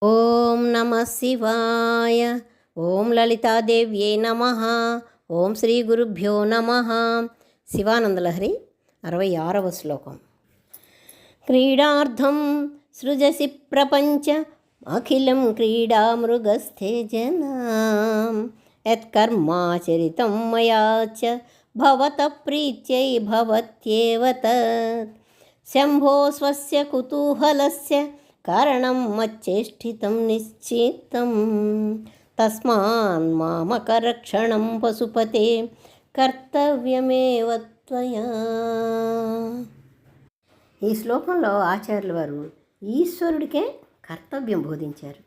ఓం నమ శివాయ. ఓం లలితాదేవ్యే నమ. ఓం శ్రీ గురుభ్యో నమ. శివానందలహరి 66వ శ్లోకం. క్రీడార్థం సృజసి ప్రపంచ అఖిలం క్రీడామృగస్థే జనాం యత్కర్మాచరితం మయా చ భవత ప్రీత్యై భవత్యేవ తత్ శంభో స్వస్య కుతూహలస్య కారణం మచ్చేష్టితం నిశ్చితం తస్మాన్ మామకరక్షణం పశుపతే కర్తవ్యమేవ త్వయా. ఈ శ్లోకంలో ఆచార్యుల వారు ఈశ్వరుడికే కర్తవ్యం బోధించారు.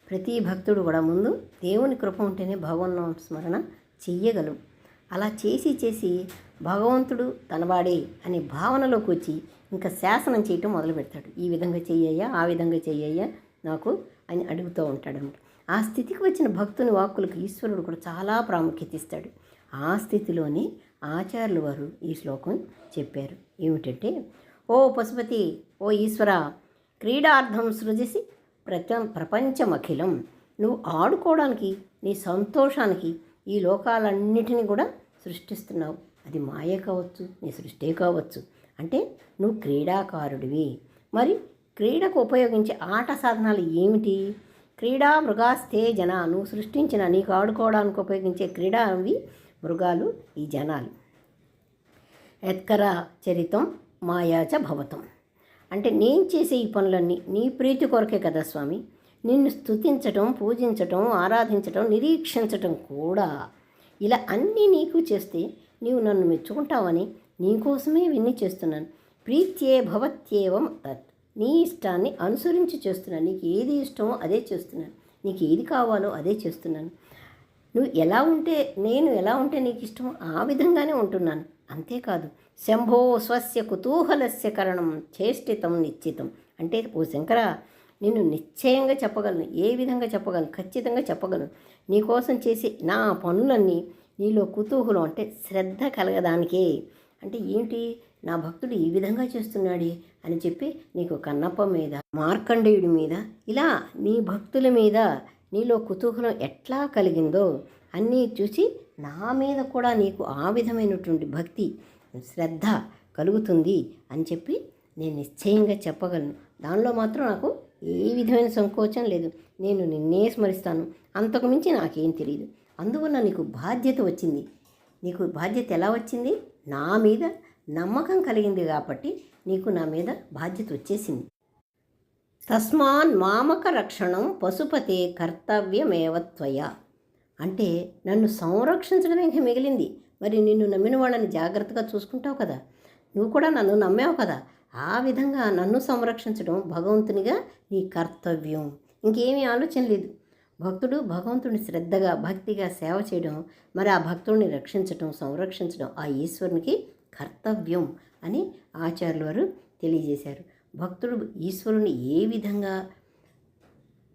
ప్రతి భక్తుడు కూడా ముందు దేవుని కృప ఉంటేనే భగవన్నామ స్మరణ చెయ్యగలవు. అలా చేసి భగవంతుడు తనవాడే అనే భావనలోకి వచ్చి ఇంకా శాసనం చేయటం మొదలు పెడతాడు. ఈ విధంగా చెయ్యయ్యా, ఆ విధంగా చెయ్యయ్యా నాకు అని అడుగుతూ ఉంటాడు. ఆ స్థితికి వచ్చిన భక్తుని వాక్కులకు ఈశ్వరుడు కూడా చాలా ప్రాముఖ్యత ఇస్తాడు. ఆ స్థితిలోనే ఆచార్యుల వారు ఈ శ్లోకం చెప్పారు. ఏమిటంటే, ఓ పశుపతి, ఓ ఈశ్వర, క్రీడార్థం సృజిసి ప్రపంచమఖిలం, నువ్వు ఆడుకోవడానికి, నీ సంతోషానికి ఈ లోకాలన్నిటినీ కూడా సృష్టిస్తున్నావు. అది మాయే కావచ్చు, నీ సృష్టే కావచ్చు. అంటే నువ్వు క్రీడాకారుడివి. మరి క్రీడకు ఉపయోగించే ఆట సాధనాలు ఏమిటి? క్రీడా మృగాస్తే జన, నువ్వు సృష్టించిన నీకు ఆడుకోవడానికి ఉపయోగించే క్రీడా అవి మృగాలు, ఈ జనాలు. యత్కర చరితం మాయాచ భవతం, అంటే నేను చేసే ఈ పనులన్నీ నీ ప్రీతి కొరకే కదా స్వామి. నిన్ను స్తుతించటం, పూజించటం, ఆరాధించటం, నిరీక్షించటం కూడా, ఇలా అన్నీ నీకు చేస్తే నీవు నన్ను మెచ్చుకుంటావని నీకోసమే ఇవన్నీ చేస్తున్నాను. ప్రీత్యే భవత్యేవం తత్, నీ ఇష్టాన్ని అనుసరించి చేస్తున్నాను. నీకు ఏది ఇష్టమో అదే చేస్తున్నాను, నీకు ఏది కావాలో అదే చేస్తున్నాను. నువ్వు ఎలా ఉంటే, నేను ఎలా ఉంటే నీకు ఇష్టమో ఆ విధంగానే ఉంటున్నాను. అంతేకాదు, శంభో స్వస్య కుతూహలస్య కరణం చేష్టితం నిశ్చితం, అంటే ఓ శంకర, నేను నిశ్చయంగా చెప్పగలను, ఏ విధంగా చెప్పగలను, ఖచ్చితంగా చెప్పగలను. నీకోసం చేసే నా పనులన్నీ నీలో కుతూహలం, అంటే శ్రద్ధ కలగడానికే. అంటే ఏంటి, నా భక్తుడు ఈ విధంగా చేస్తున్నాడే అని చెప్పి నీకు కన్నప్ప మీద, మార్కండేయుడి మీద, ఇలా నీ భక్తుల మీద నీలో కుతూహలం ఎట్లా కలిగిందో అన్నీ చూసి నా మీద కూడా నీకు ఆ విధమైనటువంటి భక్తి, శ్రద్ధ కలుగుతుంది అని చెప్పి నేను నిశ్చయంగా చెప్పగలను. దానిలో మాత్రం నాకు ఏ విధమైన సంకోచం లేదు. నేను నిన్నే స్మరిస్తాను, అంతకుమించి నాకేం తెలియదు. అందువల్ల నీకు బాధ్యత వచ్చింది. నీకు బాధ్యత ఎలా వచ్చింది? నా మీద నమ్మకం కలిగింది కాబట్టి నీకు నా మీద బాధ్యత వచ్చేసింది. తస్మాన్ మామక రక్షణం పశుపతే కర్తవ్యమేవ త్వయా, అంటే నన్ను సంరక్షించడమే ఇంకా మిగిలింది. మరి నిన్ను నమ్మిన వాళ్ళని జాగ్రత్తగా చూసుకుంటావు కదా, నువ్వు కూడా నన్ను నమ్మావు కదా, ఆ విధంగా నన్ను సంరక్షించడం భగవంతునిగా నీ కర్తవ్యం. ఇంకేమీ ఆలోచన లేదు. భక్తుడు భగవంతుని శ్రద్ధగా, భక్తిగా సేవ చేయడం, మరి ఆ భక్తుడిని రక్షించడం, సంరక్షించడం ఆ ఈశ్వరునికి కర్తవ్యం అని ఆచార్యుల వారు తెలియజేశారు. భక్తుడు ఈశ్వరుని ఏ విధంగా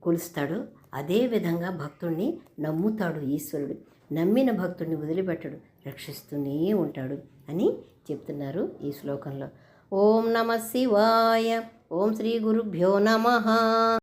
కొలుస్తాడో అదే విధంగా భక్తుడిని నమ్ముతాడు ఈశ్వరుడు. నమ్మిన భక్తుడిని వదిలిపెట్టడు, రక్షిస్తూనే ఉంటాడు అని చెప్తున్నారు ఈ శ్లోకంలో. ఓం నమ శివాయ. ఓం శ్రీ గురుభ్యో నమ.